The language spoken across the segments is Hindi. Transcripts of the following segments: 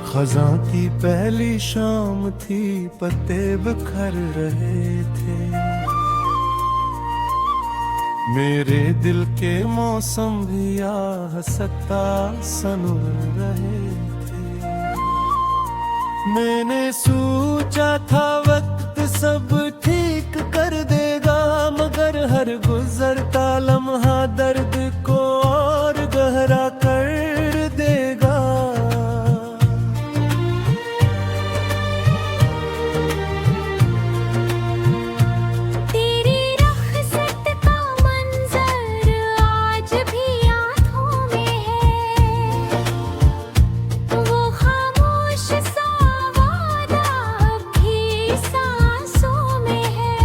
खज़ां की पहली शाम थी, पत्ते बिखर रहे थे। मेरे दिल के मौसम भी हंसता सनूर रहे थे। मैंने सोचा था वक्त सब ठीक कर देगा, मगर हर गुजरता लम्हा दर्द को और गहरा कर देगा। तेरी रुखसत का मंजर आज भी आँखों में है, वो खामोश सा वादा अब भी सांसों में है।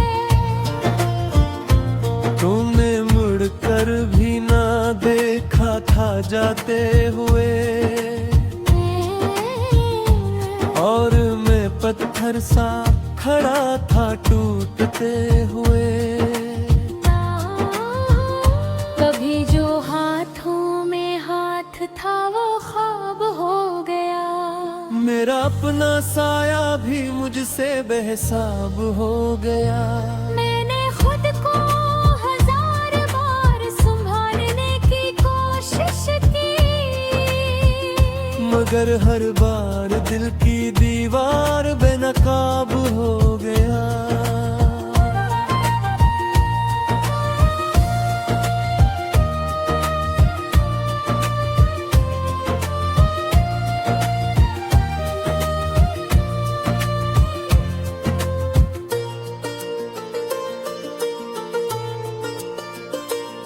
तुमने मुड़कर भी ना देखा था जाते हुए, और मैं पत्थर सा खड़ा था टूटते हुए। कभी जो हाथों में हाथ था वो ख्वाब हो गया। मेरा अपना साया भी मुझसे बेहिसाब हो गया। मैंने खुद को हजार बार संभालने की कोशिश की, मगर हर बार दिल की दीवार बेनकाब हो गया।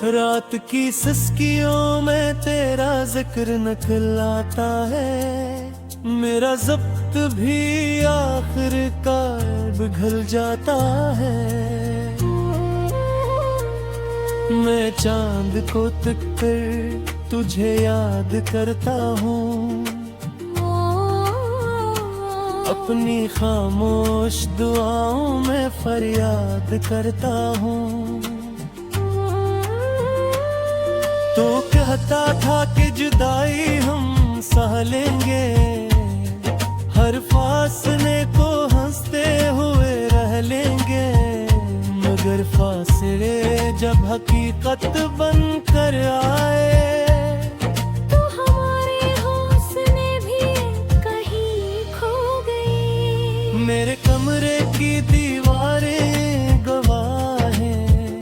रात की सिसकियों में तेरा जिक्र नकलाता है। मेरा ज़ब्त भी आखिरकार पिघल जाता है। मैं चांद को तक कर तुझे याद करता हूँ, अपनी खामोश दुआओं में फरियाद करता हूँ। तो कहता था कि जुदाई हम सह लेंगे, हर फासले को हंसते हुए रह लेंगे। मगर फासले जब हकीकत बन कर आए, तो हमारे हौसले भी कहीं खो गए। मेरे कमरे की दीवारें गवाह हैं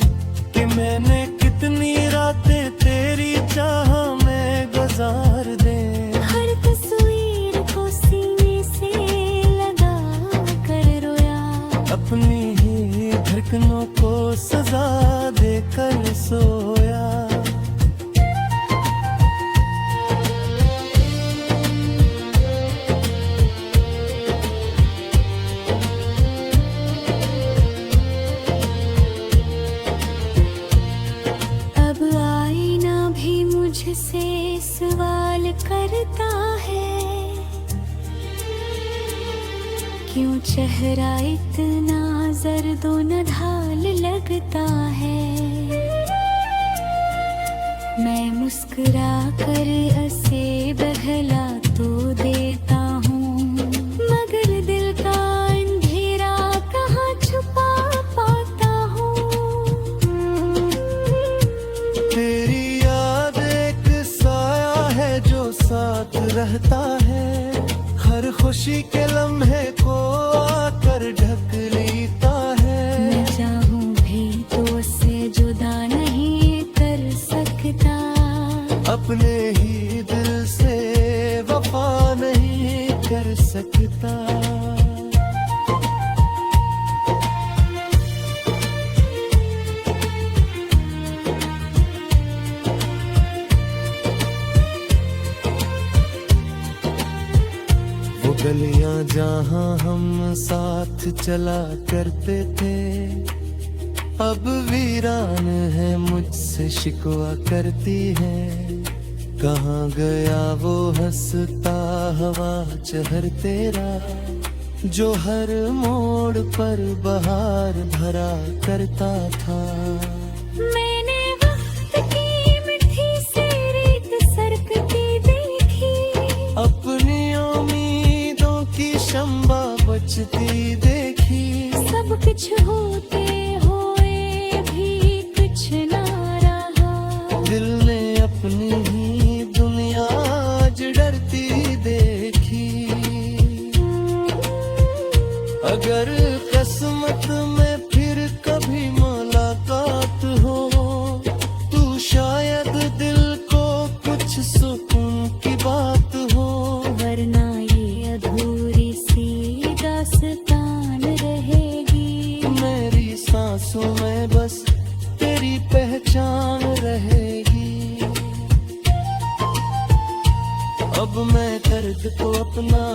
कि मैंने कितनी रातें तेरी चाह में गुजार दे। हर तस्वीर को सीने से लगा कर रोया, अपनी ही धड़कनों को सजा देकर सोया। अब आईना भी मुझसे सवाल करता है, क्यों चेहरा इतना जर्दो नढाल लगता है। मैं मुस्कुरा कर उसे बहला तो देता हूँ, मगर दिल का अंधेरा कहाँ छुपा पाता हूँ। तेरी याद एक साया है जो साथ रहता है, हर खुशी के लम्हे को आकर ढक लेता है। मैं चाहूँ भी तो उससे जुदा नहीं कर सकता, अपने ही दिल से वफा नहीं कर सकता। वो गलियां जहां हम साथ चला करते थे, अब वीरान है मुझसे शिकवा करती है। कहाँ गया वो हंसता हवा चेहर तेरा, जो हर मोड़ पर बहार भरा करता था। मैंने वक्त की मिठी सी रीत सरकती देखी, अपनी उम्मीद सोचती देखी, सब कुछ होते हुए भी कुछ ना रहा। दिल ने अपनी ही दुनिया आज डरती देखी। अगर किस्मत में फिर कभी मुलाकात हो, तू शायद दिल को कुछ सुकून की बात हो। वरना ये अधूरी सी दास्तान रहेगी। मेरी सांसों में बस तेरी पहचान रहेगी। अब मैं दर्द को अपना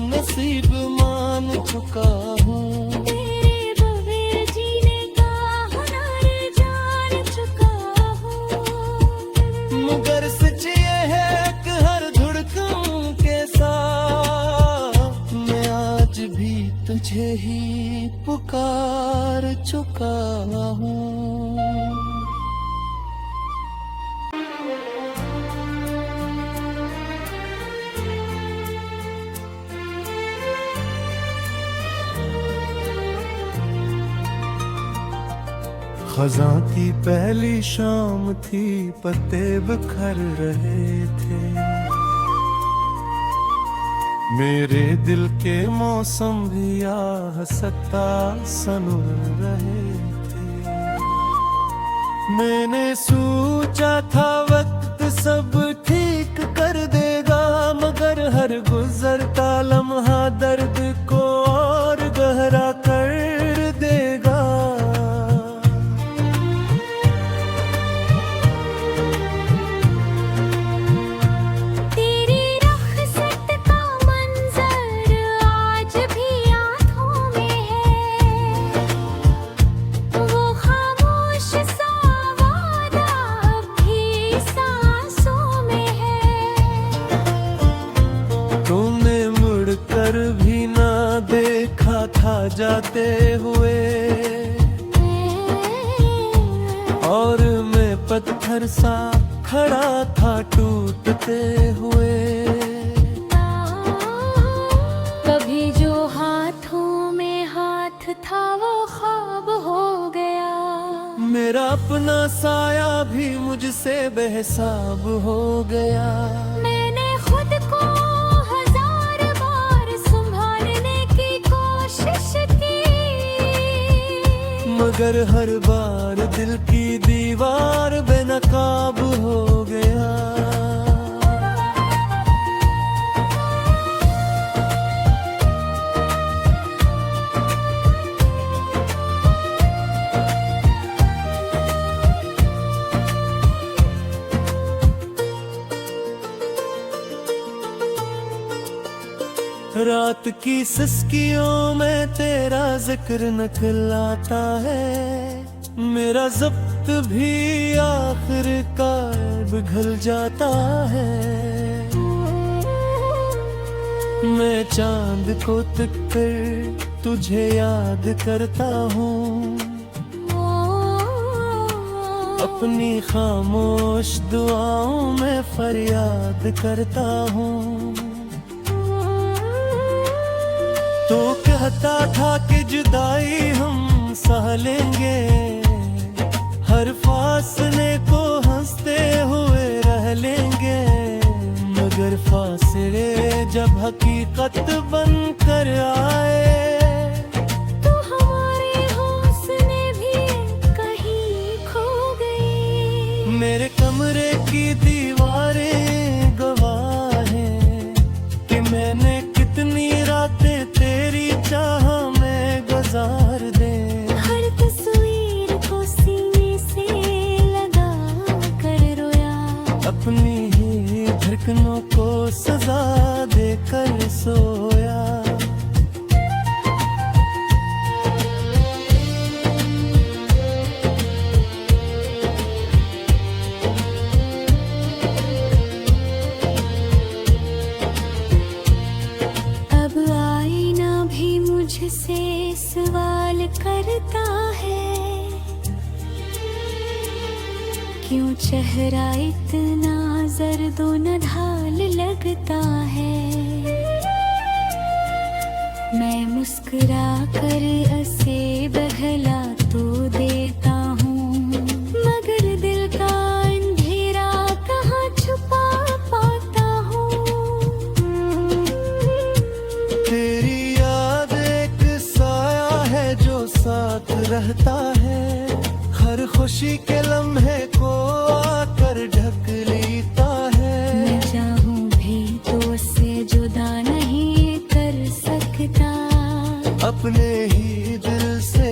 नसीब मान चुका हूँ। तेरे बगैर जीने का हुनर जान चुका हूँ। मगर सच ये है कि हर धड़कन के साथ मैं आज भी तुझे ही पुकार चुका हूँ। खज़ां की पहली शाम थी, पत्ते बिखर रहे थे। मेरे दिल के मौसम भी आहिस्ता सनुर रहे थे। मैंने सोचा था वक्त सब ठीक कर देगा, मगर हर गुजरता लम्हा दर्द को और गहरा कर देगा। तेरी रुखसत का मंजर आज भी आँखों में है। वो खामोश सा वादा भी सांसों में है। तुमने मुड़कर भी ना देखा था जाते हुए, और मैं पत्थर सा खड़ा था टूटते हुए। कभी जो हाथों में हाथ था वो ख्वाब हो गया। मेरा अपना साया भी मुझसे बेहिसाब हो गया। मैंने खुद को हजार बार संभालने की कोशिश की, मगर हर बार दिल की दीवार बेनकाब हो गया। रात की सिसकियों में तेरा जिक्र नकलाता है। मेरा ज़ब्त भी आखिर कार पिघल जाता है। मैं चांद को तक कर तुझे याद करता हूँ। अपनी खामोश दुआओं में फरियाद करता हूँ। तो कहता था कि जुदाई हम सह लेंगे, हर फासले को हंसते हुए रह लेंगे। मगर फासले जब हकीकत बन कर आए, तो हमारे हौसले भी कहीं खो गए। मेरे कमरे की दीवारें गवाह हैं कि मैंने कितनी रातें तेरी चाह में गुजार दे। हर तस्वीर को सीने से लगा कर रोया। अपनी ही धड़कनों को सजा देकर सोया। अब आईना भी मुझसे सवाल करता है, क्यों चेहरा इतना जर्दो नढाल लगता है। मैं मुस्कुरा मुस्कुरा कर असे बघला तो देता हूँ, मगर दिल का अंधेरा कहाँ छुपा पाता हूँ। तेरी याद एक साया है जो साथ रहता है, हर खुशी के लम्हे को आकर ढक लेता है। मैं चाहूँ भी तो उससे जुदा नहीं कर सकता, अपने ही दिल से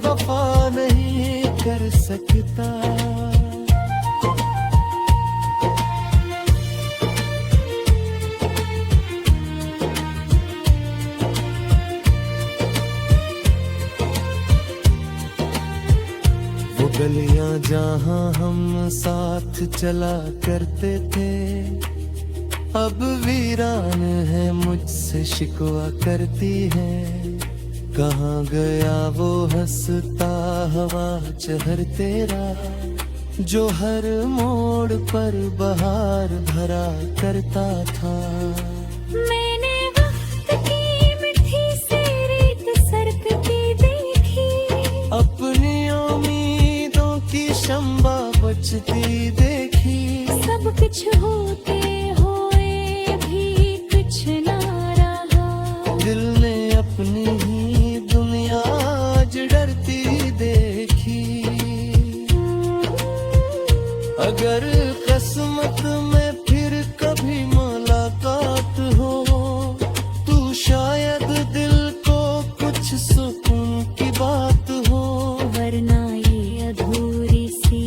वफा नहीं कर सकता। वो गलियां जहां हम साथ चला करते थे, अब वीरान है मुझसे शिकवा करती है। कहाँ गया वो हंसता हवा चहर तेरा, जो हर मोड़ पर बहार भरा करता था। मैंने वक्त की मिठी सी रीत सरकती देखी, अपनी उम्मीदों की शम्बा बचती देखी। सब कुछ होते हुए भी कुछ ना रहा, दिल ने अपनी ही दुनिया आज डरती देखी। अगर किस्मत में फिर कभी मुलाकात हो, तू शायद दिल को कुछ सुकून की बात हो। वरना ये अधूरी सी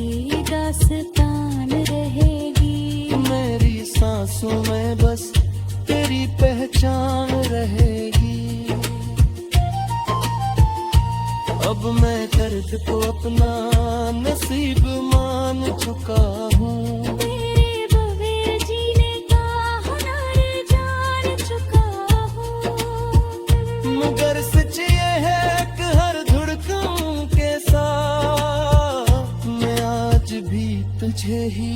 दास्तान रहेगी, मेरी सांसों में बस तेरी पहचान रहेगी। अब मैं दर्द को अपना नसीब मान चुका हूँ, तेरे बगैर जीने का हुनर जान चुका हूँ। मगर सच ये है कि हर धड़कन के साथ मैं आज भी तुझे ही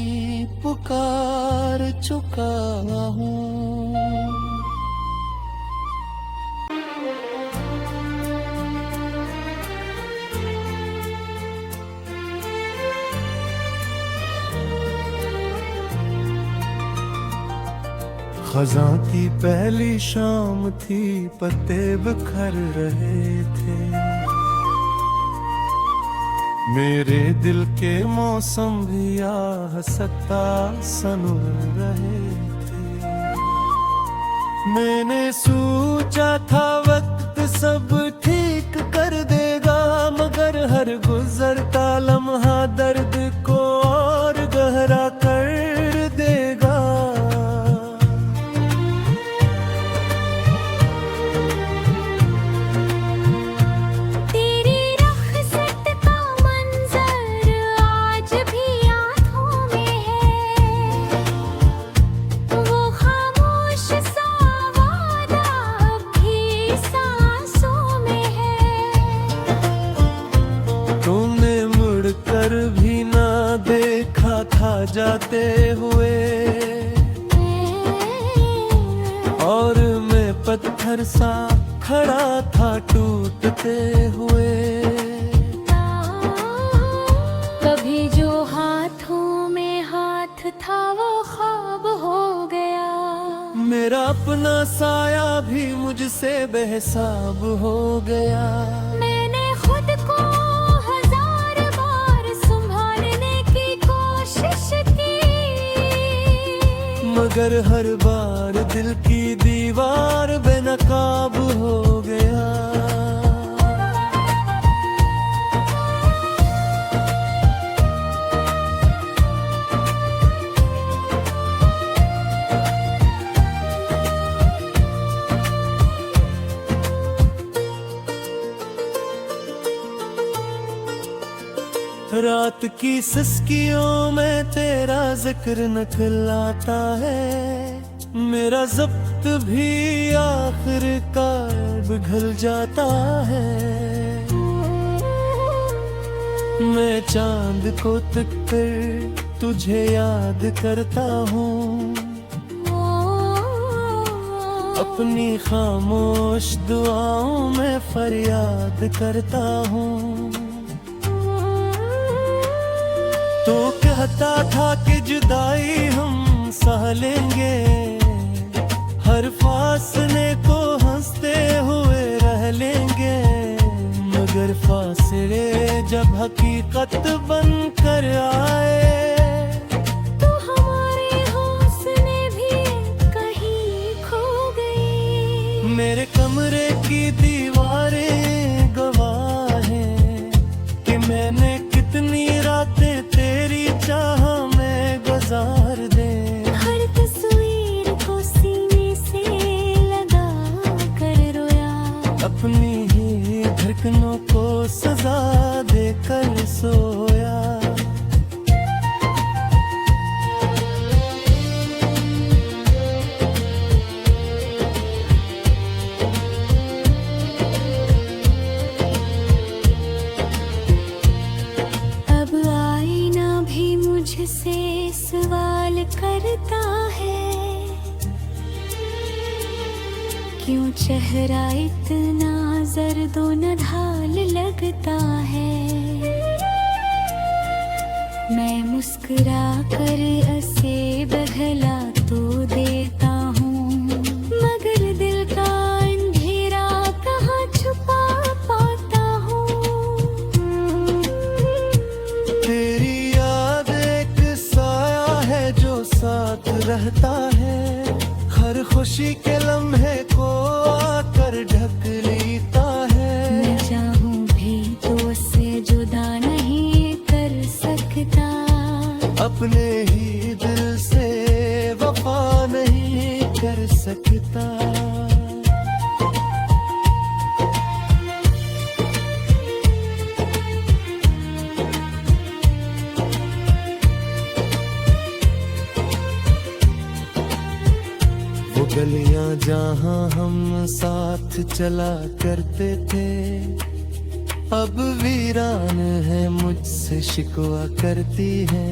पुकार चुका हूँ। खज़ां की पहली शाम थी, पत्ते बिखर रहे थे। मेरे दिल के मौसम भी हंसता सनुर रहे थे। मैंने सोचा था वक्त सब ठीक कर देगा, मगर हर गुजरता लम्हा दर्द को और गहरा कर देगा। तेरी रख़्सत का मंजर आज भी आँखों में है, वो खामोश सा वादा अब भी सांसों में है। तुमने मुड़कर भी ना देखा था जाते हुए, और मैं पत्थर सा खड़ा था टूटते हुए। कभी जो हाथों में हाथ था वो ख्वाब हो गया, मेरा अपना साया भी मुझसे बेहिसाब हो गया। मैंने खुद को हजार बार संभालने की कोशिश की, मगर हर बार दिल की दीवार बेनकाब हो गया। रात की सिसकियों में तेरा जिक्र नकल आता है, मेरा ज़ब्त भी आखिरकार पिघल जाता है। मैं चांद को तक कर तुझे याद करता हूँ, अपनी खामोश दुआओं में फरियाद करता हूँ। तो कहता था कि जुदाई हम सह लेंगे, हर फासले को हंसते हुए रह लेंगे। मगर फासले जब हकीकत बन कर आए तो हमारे हौसले भी कहीं खो गए। मेरे कमरे की दीवारें गवाह हैं कि मैंने कितनी रातें तेरी चाह में गुजार दे। हर तस्वीर को सीने से लगा कर रोया, अपनी ही धड़कनों को सजा देकर सोया। अब आईना भी मुझसे सवाल करता है, क्यों चेहरा इतना जर्दो नढाल लगता है। मैं मुस्कुरा कर ऐसे बहला तो देता हूँ, मगर दिल का अंधेरा कहाँ छुपा पाता हूँ। तेरी याद एक साया है जो साथ रहता है, हर खुशी के लम्हे को आकर ढक लेता है। मैं चाहूँ भी तो उससे जुदा नहीं कर सकता, अपने ही दिल से वफा नहीं कर सकता। वो गलियां जहां हम साथ चला करते थे, अब वीरान है मुझसे शिकवा करती है।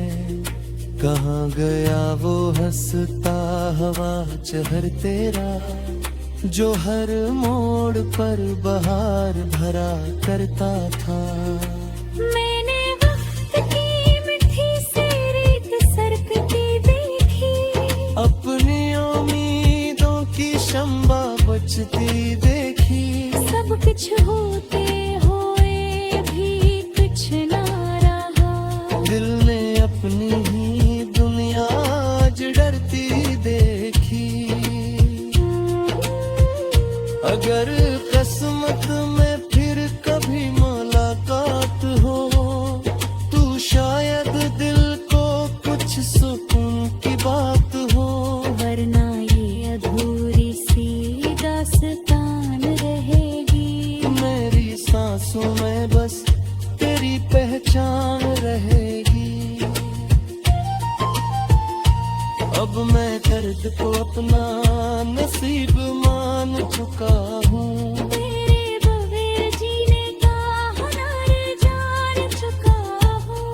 कहाँ गया वो हंसता हवा चेहर तेरा, जो हर मोड़ पर बहार भरा करता था। मैंने वक्त की मिठी सी रेत सरकती देखी, अपनी उम्मीदों की शम्बा बचती देखी। सब कुछ होते हुए भी कुछ ना रहा, दिल ने अपनी ही दुनिया आज डरती देखी। अगर किस्मत में फिर कभी मुलाकात हो, तू शायद दिल को कुछ सुकून की बात हो। वरना ये अधूरी सी दास्तान रहेगी। मेरी सांसों में बस तेरी पहचान रहेगी। अब मैं दर्द को अपना नसीब मान चुका हूँ। तेरे बगैर जीने का हुनर जान चुका हूँ।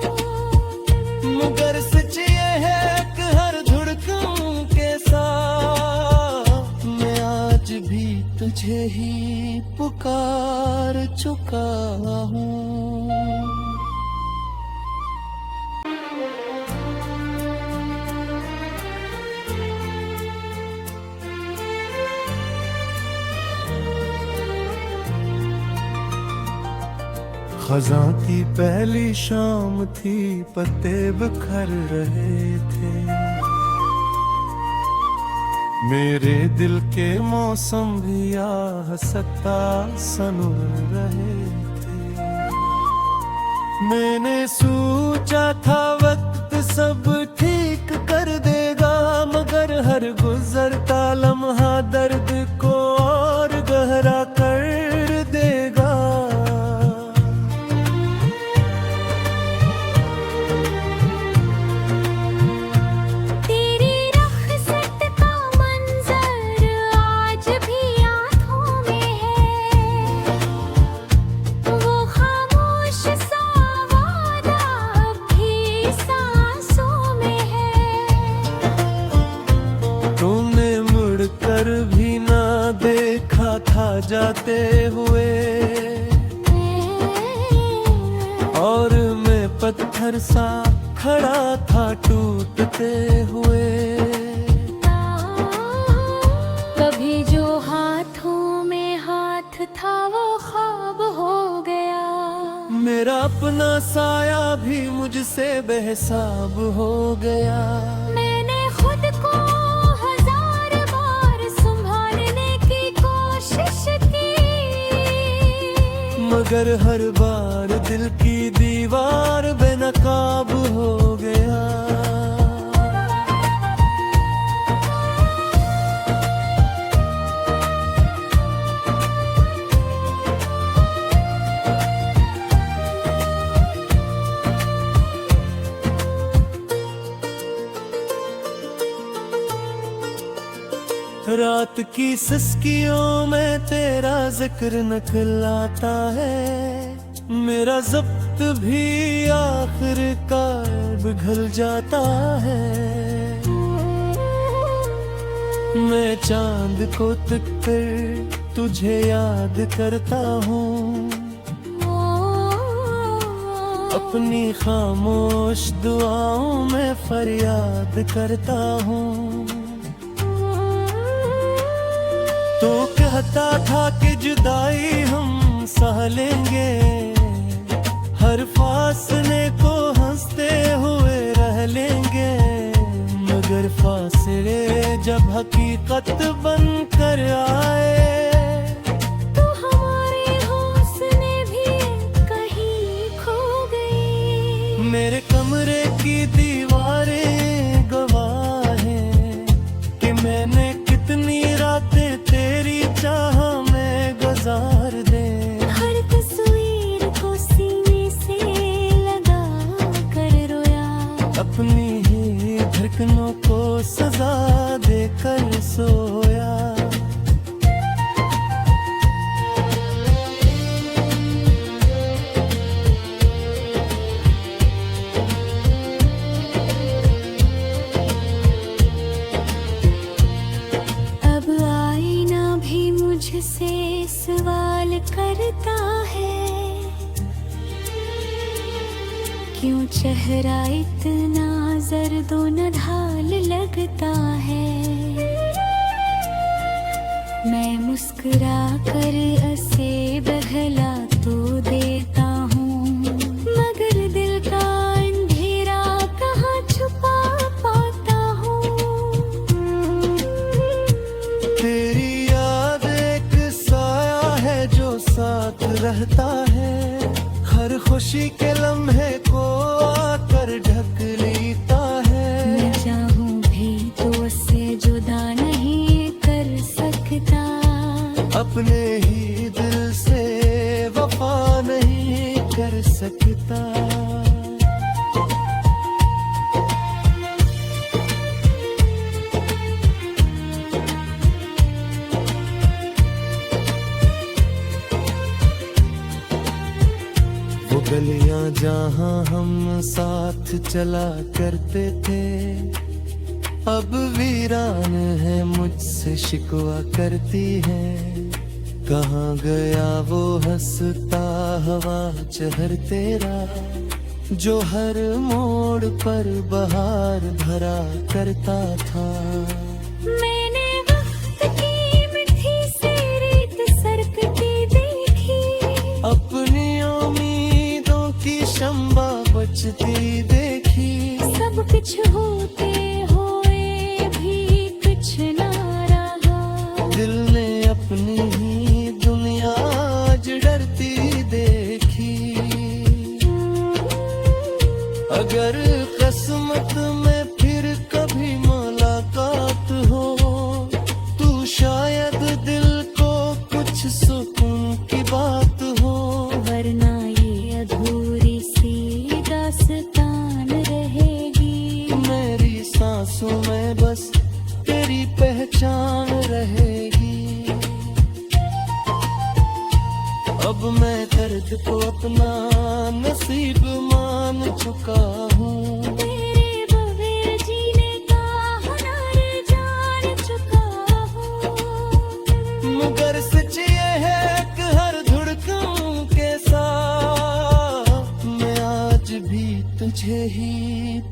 मगर सच ये है कि हर धड़कन के साथ मैं आज भी तुझे ही पुकार चुका हूँ। खज़ां की पहली शाम थी, पत्ते बिखर रहे थे। मेरे दिल के मौसम भी हंसता सनुर रहे थे। मैंने सोचा था वक्त सब ठीक कर देगा, मगर हर गुजरता लम्हा दर्द को और गहरा कर देगा। तेरी रख्सत का मंजर आज भी आँखों में है, वो खामोश सा वादा अब भी सांसों पत्थर सा खड़ा था टूटते हुए। कभी जो हाथों में हाथ था वो ख्वाब हो गया। मेरा अपना साया भी मुझसे बेहिसाब हो गया। मैंने खुद को 1000 बार संभालने की कोशिश की, मगर हर बार दिल की दीवार बेनकाब हो गया। रात की सिसकियों में तेरा जिक्र नकल आता है। मेरा ज़ब्त भी आखिरकार पिघल जाता है। मैं चांद को तक कर तुझे याद करता हूँ। अपनी खामोश दुआओं में फरियाद करता हूँ। तो कहता था कि जुदाई हम सह लेंगे, हर फासले को हंसते हुए रह लेंगे। मगर फासले जब हकीकत बन कर आए, तो हमारे हौसले भी कहीं खो गए। मेरे कमरे की दीवारें गवाह हैं कि मैंने कितनी रातें तेरी चाह में गुजार दे। हर तस्वीर को सीने से लगा कर रोया। अपनी ही धड़कनों को सजा देकर सोया। मुझसे सवाल करता है, क्यों चेहरा इतना जर्दो नढाल लगता है। मैं मुस्कुरा कर उसे बहला तो देता हूँ, मगर दिल का अंधेरा कहाँ छुपा पाता हूँ। तेरी साथ रहता है, हर खुशी के लम्हे को आकर ढक लेता है। मैं चाहूं भी तो उससे जुदा नहीं कर सकता। अपने ही दिल से वफा नहीं कर सकता। गलियां जहां हम साथ चला करते थे, अब वीरान है मुझसे शिकवा करती है। कहाँ गया वो हंसता हवा चेहर तेरा, जो हर मोड़ पर बहार भरा करता था। मैंने वक्त की मिठी सी रीत सरकती देखी, अपनी शम्बा बचती देखी। सब कुछ होते हुए भी कुछ ना रहा। दिल ने अपनी ही दुनिया आज डरती देखी। अगर किस्मत में फिर कभी मुलाकात हो, तू शायद दिल को कुछ सुकून की बात हो। वरना ये अधूरी दास्तान रहेगी। मेरी सांसों में बस तेरी पहचान रहेगी। अब मैं दर्द को अपना नसीब मान चुका हूँ। तेरे बगैर जीने का हुनर जान चुका हूँ। मगर सच ये है कि हर धड़कन के साथ मैं आज भी तुझ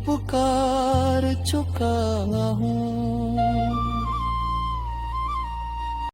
पुकार चुका हूँ।